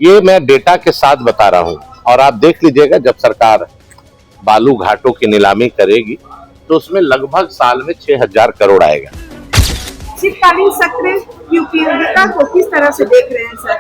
ये मैं डेटा के साथ बता रहा हूं और आप देख लीजिएगा जब सरकार बालू घाटों की नीलामी करेगी तो उसमें लगभग साल में 6,000 करोड़ आएगा। शीतकालीन सत्र की उपयोगिता को किस तरह से देख रहे हैं सर?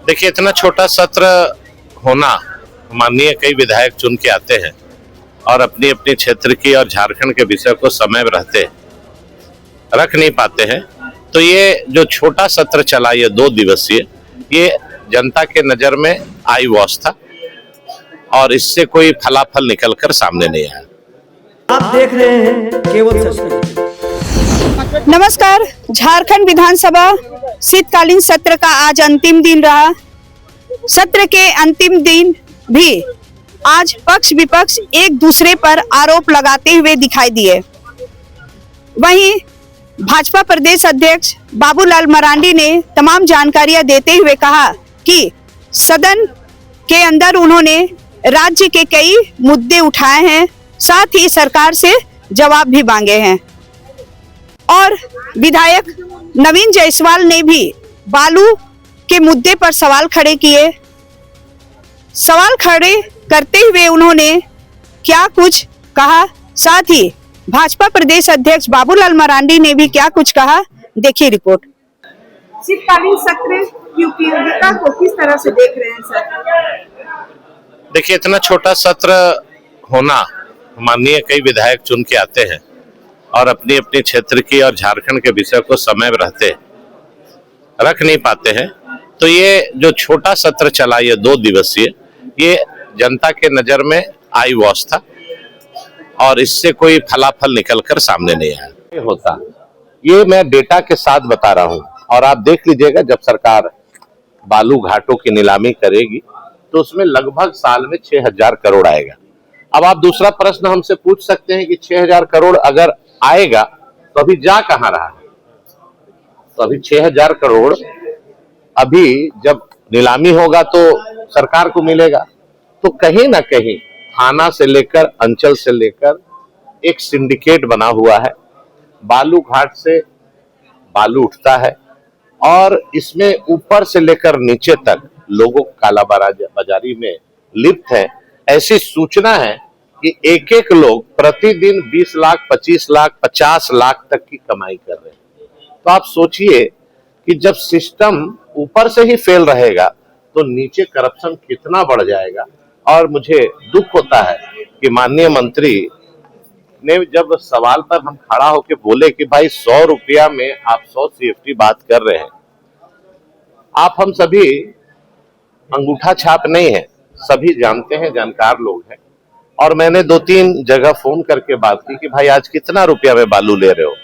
देखिए, इतना छोटा सत्र होना, माननीय कई विधायक चुन के आते हैं और अपनी अपनी क्षेत्र की और झारखंड के विषय को समय रहते रख नहीं पाते हैं, तो ये जो छोटा सत्र चला, ये 2 दिवसीय, ये जनता के नजर में आई वॉश था और इससे कोई फलाफल निकलकर सामने नहीं आया। आप देख रहे हैं केवल सच। नमस्कार। झारखंड विधानसभा शीतकालीन सत्र का आज अंतिम दिन रहा। सत्र के अंतिम दिन भी आज पक्ष विपक्ष एक दूसरे पर आरोप लगाते हुए दिखाई दिए। वहीं भाजपा प्रदेश अध्यक्ष बाबूलाल मरांडी ने तमाम जानकारियां देते हुए कहा कि सदन के अंदर उन्होंने राज्य के कई मुद्दे उठाए हैं, साथ ही सरकार से जवाब भी मांगे हैं। और विधायक नवीन जायसवाल ने भी बालू के मुद्दे पर सवाल खड़े किए। सवाल खड़े करते हुए उन्होंने क्या कुछ कहा, साथ ही भाजपा प्रदेश अध्यक्ष बाबूलाल मरांडी ने भी क्या कुछ कहा, देखिए रिपोर्ट। शीतकालीन सत्र की उपयोगिता को किस तरह से देख रहे हैं सर? देखिए, इतना छोटा सत्र होना, माननीय कई विधायक चुन के आते हैं और अपनी अपनी क्षेत्र की और झारखंड के विषय को समय रहते रख नहीं पाते हैं, तो ये जो छोटा सत्र चला, ये 2 दिवसीय, ये जनता के नजर में आई वॉश था और इससे कोई फलाफल निकलकर सामने नहीं आया। होता, ये मैं डेटा के साथ बता रहा हूं और आप देख लीजिएगा जब सरकार बालू घाटों की नीलामी करेगी तो उसमें लगभग साल में 6,000 करोड़ आएगा। अब आप दूसरा प्रश्न हमसे पूछ सकते हैं कि 6,000 करोड़ अगर आएगा तो अभी जा कहां रहा है? तो अभी 6,000 करोड़ अभी जब नीलामी होगा तो सरकार को मिलेगा, तो कहीं ना कहीं थाना से लेकर अंचल से लेकर एक सिंडिकेट बना हुआ है। बालू घाट से बालू उठता है और इसमें ऊपर से लेकर नीचे तक लोगों काला बाजारी में लिप्त है। ऐसी सूचना है कि एक एक लोग प्रतिदिन 20 लाख, 25 लाख, 50 लाख तक की कमाई कर रहे हैं। तो आप सोचिए कि जब सिस्टम ऊपर से ही फेल रहेगा तो नीचे करप्शन कितना बढ़ जाएगा। और मुझे दुख होता है कि माननीय मंत्री ने जब सवाल पर हम खड़ा होकर बोले कि भाई 100 रुपया में आप 100 CFT बात कर रहे हैं, आप हम सभी अंगूठा छाप नहीं है, सभी जानते हैं, जानकार लोग हैं। और मैंने 2-3 जगह फोन करके बात की कि भाई आज कितना रुपया में बालू ले रहे हो,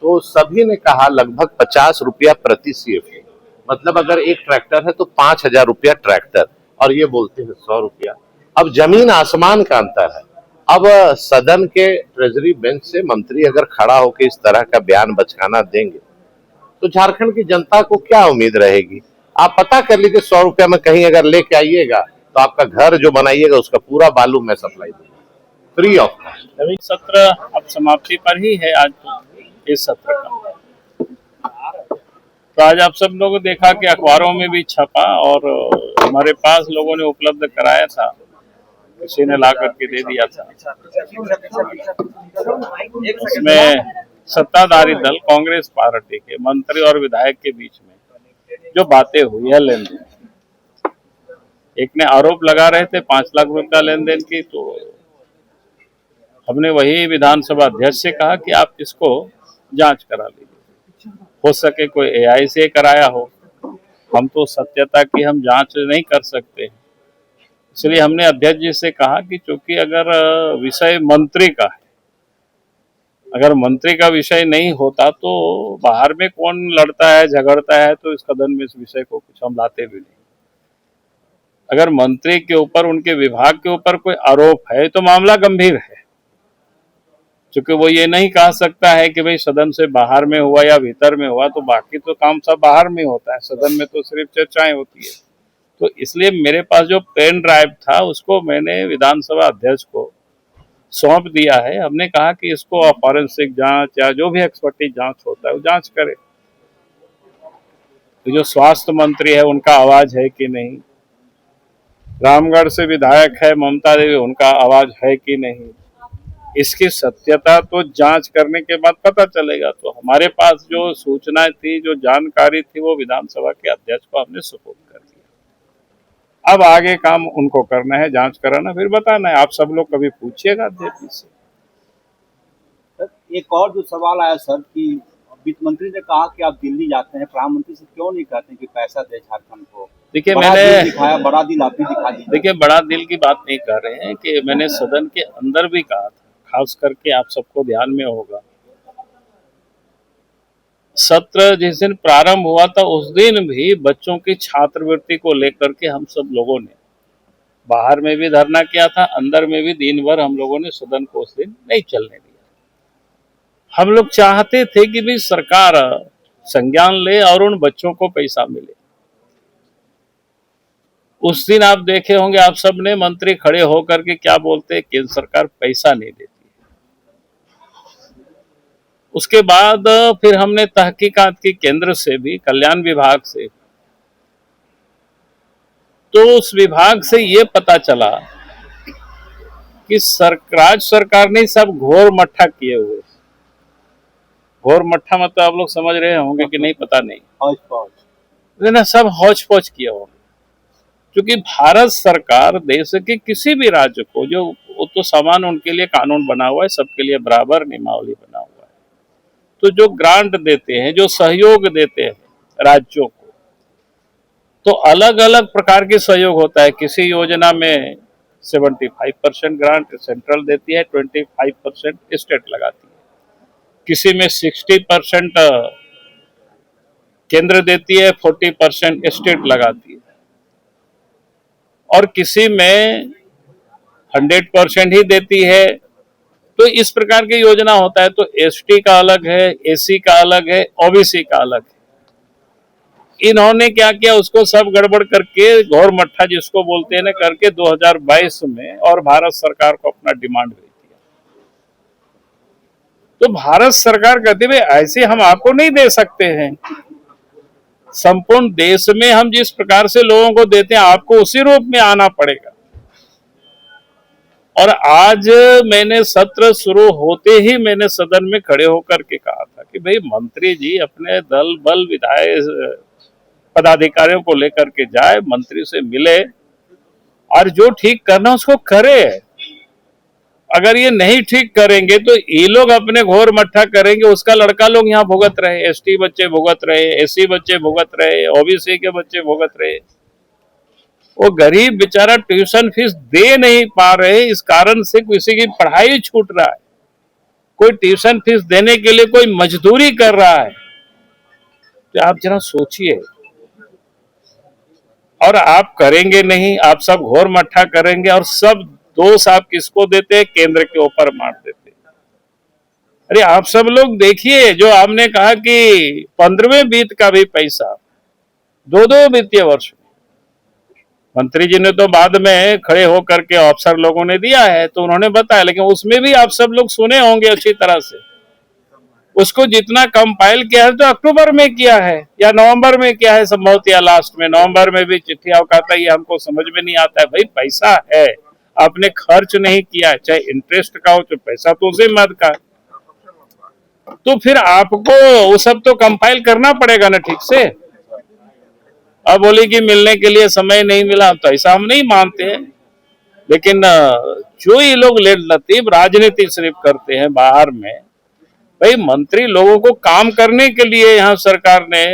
तो सभी ने कहा लगभग 50 रुपया प्रति CFT। मतलब अगर एक ट्रैक्टर है तो 5,000 रुपया ट्रैक्टर, और ये बोलते हैं 100 रुपया। अब जमीन आसमान का अंतर है। अब सदन के ट्रेजरी बेंच से मंत्री अगर खड़ा होकर इस तरह का बयान बचकाना देंगे तो झारखंड की जनता को क्या उम्मीद रहेगी? आप पता कर लीजिए, 100 रुपया में कहीं अगर लेके आइएगा तो आपका घर जो बनाइएगा उसका पूरा बालू मैं सप्लाई दूंगा, फ्री ऑफ कॉस्ट। अभी सत्र अब समाप्ति पर ही है आज, तो इस सत्र का तो आज आप सब लोगों देखा कि अखबारों में भी छपा और हमारे पास लोगों ने उपलब्ध कराया था, किसी ने ला करके दे दिया था। उसमें सत्ताधारी दल कांग्रेस पार्टी के मंत्री और विधायक के बीच में जो बातें हुई है लेन देन, एक ने आरोप लगा रहे थे 5 लाख रुपया लेन देन की, तो हमने वही विधानसभा अध्यक्ष से कहा कि आप इसको जांच करा लीजिए, हो सके कोई AI से कराया हो, हम तो सत्यता की हम जांच नहीं कर सकते। इसलिए हमने अध्यक्ष जी से कहा कि चूंकि अगर विषय मंत्री का है, अगर मंत्री का विषय नहीं होता तो बाहर में कौन लड़ता है, झगड़ता है, तो इस सदन में इस विषय को कुछ हम लाते भी नहीं। अगर मंत्री के ऊपर, उनके विभाग के ऊपर कोई आरोप है तो मामला गंभीर है, क्योंकि वो ये नहीं कह सकता है कि भाई सदन से बाहर में हुआ या भीतर में हुआ, तो बाकी तो काम सब बाहर में होता है, सदन में तो सिर्फ चर्चाएं होती है। तो इसलिए मेरे पास जो पेन ड्राइव था उसको मैंने विधानसभा अध्यक्ष को सौंप दिया है। हमने कहा कि इसको फॉरेंसिक जांच या जो भी एक्सपर्टीज जांच होता है वो जांच करे। तो जो स्वास्थ्य मंत्री है उनका आवाज है कि नहीं, रामगढ़ से विधायक है ममता देवी, उनका आवाज है कि नहीं, इसकी सत्यता तो जांच करने के बाद पता चलेगा। तो हमारे पास जो सूचनाएं थी, जो जानकारी थी, वो विधानसभा के अध्यक्ष को हमने सुपुर्द कर दिया। अब आगे काम उनको करना है, जांच कराना, फिर बताना है। आप सब लोग कभी पूछिएगा अध्यक्ष से। सर एक और जो सवाल आया सर कि वित्त मंत्री ने कहा कि आप दिल्ली जाते हैं, प्रधानमंत्री से क्यों नहीं कहते कि पैसा दे झारखंड को? देखिए बड़ा मैंने दिल दिखाया, बड़ा दिल आप भी दिखा दीजिए। देखिए बड़ा दिल की बात नहीं कर रहे हैं कि मैंने सदन के अंदर भी कहा था, खास करके आप सबको ध्यान में होगा, सत्र जिस दिन प्रारंभ हुआ था उस दिन भी बच्चों की छात्रवृत्ति को लेकर के हम सब लोगों ने बाहर में भी धरना किया था, अंदर में भी दिन भर हम लोगों ने सदन को उस दिन नहीं चलने दिया। हम लोग चाहते थे कि भी सरकार संज्ञान ले और उन बच्चों को पैसा मिले। उस दिन आप देखे होंगे, आप सब ने, मंत्री खड़े होकर के क्या बोलते हैं, केंद्र सरकार पैसा नहीं देती। उसके बाद फिर हमने तहकीकात की केंद्र से भी, कल्याण विभाग से, तो उस विभाग से ये पता चला कि राज्य सरकार ने सब घोर मट्ठा किए हुए। घोर मट्ठा मतलब आप लोग समझ रहे होंगे कि नहीं पता नहीं, हौज पौज, ना सब हौज पौज किए होंगे। क्योंकि भारत सरकार देश के किसी भी राज्य को, जो वो तो समान उनके लिए कानून बना हुआ है, सबके लिए बराबर नियमावली बना हुआ है, तो जो ग्रांट देते हैं, जो सहयोग देते हैं राज्यों को, तो अलग अलग प्रकार के सहयोग होता है। किसी योजना में 75% ग्रांट सेंट्रल देती है, 25% स्टेट लगाती है, किसी में 60% केंद्र देती है, 40% स्टेट लगाती है, और किसी में 100% ही देती है। तो इस प्रकार की योजना होता है। तो एसटी का अलग है, एसी का अलग है, ओबीसी का अलग है। इन्होंने क्या किया, उसको सब गड़बड़ करके घोर मट्ठा जिसको बोलते हैं ना करके 2022 में और भारत सरकार को अपना डिमांड भेज दिया। तो भारत सरकार कहती है ऐसे हम आपको नहीं दे सकते हैं, संपूर्ण देश में हम जिस प्रकार से लोगों को देते हैं आपको उसी रूप में आना पड़ेगा। और आज मैंने सत्र शुरू होते ही मैंने सदन में खड़े होकर के कहा था कि भाई मंत्री जी अपने दल बल विधायक पदाधिकारियों को लेकर के जाए, मंत्री से मिले और जो ठीक करना उसको करे। अगर ये नहीं ठीक करेंगे तो ये लोग अपने घोर मट्ठा करेंगे, उसका लड़का लोग यहाँ भुगत रहे, एसटी बच्चे भुगत रहे, एससी बच्चे भुगत रहे, ओबीसी के बच्चे भुगत रहे। वो गरीब बेचारा ट्यूशन फीस दे नहीं पा रहे, इस कारण से किसी की पढ़ाई छूट रहा है, कोई ट्यूशन फीस देने के लिए कोई मजदूरी कर रहा है। तो आप जरा सोचिए, और आप करेंगे नहीं, आप सब घोर मट्ठा करेंगे और सब दोष आप किसको देते हैं, केंद्र के ऊपर मार देते। अरे आप सब लोग देखिए, जो आपने कहा कि 15वें वित्त का भी पैसा 2-2 वित्तीय वर्ष में, मंत्री जी ने तो बाद में खड़े होकर के अफसर लोगों ने दिया है तो उन्होंने बताया, लेकिन उसमें भी आप सब लोग सुने होंगे अच्छी तरह से, उसको जितना कंपाइल किया है तो अक्टूबर में किया है या नवंबर में किया है संभवतः, या लास्ट में नवंबर में भी चिट्ठी आवकाता, ये हमको समझ में नहीं आता है। भाई पैसा है, आपने खर्च नहीं किया है, चाहे इंटरेस्ट का हो तो पैसा तो उसे मत का, तो फिर आपको वो सब तो कंपाइल करना पड़ेगा ना ठीक से। अब बोली कि मिलने के लिए समय नहीं मिला, तो ऐसा हम नहीं मानते हैं, लेकिन जो ये लोग लेट-लतीफ राजनीति सिर्फ करते हैं बाहर में। भाई मंत्री लोगों को काम करने के लिए यहाँ सरकार ने,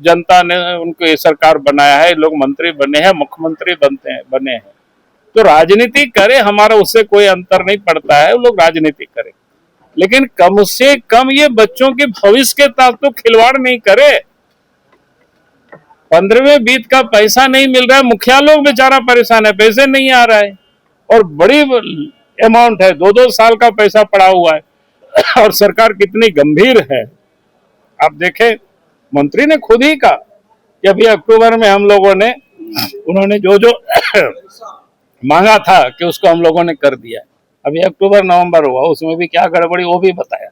जनता ने उनको ये सरकार बनाया है, लोग मंत्री बने हैं, मुख्यमंत्री बने हैं, तो राजनीति करे, हमारा उससे कोई अंतर नहीं पड़ता है, वो लोग राजनीति करें, लेकिन कम से कम ये बच्चों के भविष्य के साथ तो खिलवाड़ नहीं करे। 15वें वित्त का पैसा नहीं मिल रहा है, मुखिया लोग बेचारा परेशान है, पैसे नहीं आ रहा है, और बड़ी अमाउंट है, 2-2 साल का पैसा पड़ा हुआ है, और सरकार कितनी गंभीर है। आप देखें, मंत्री ने खुद ही कहा कि अभी अक्टूबर में हम लोगों ने, उन्होंने जो जो मांगा था कि उसको हम लोगों ने कर दिया। अभी अक्टूबर नवंबर हुआ, उसमें भी क्या गड़बड़ी वो भी बताया।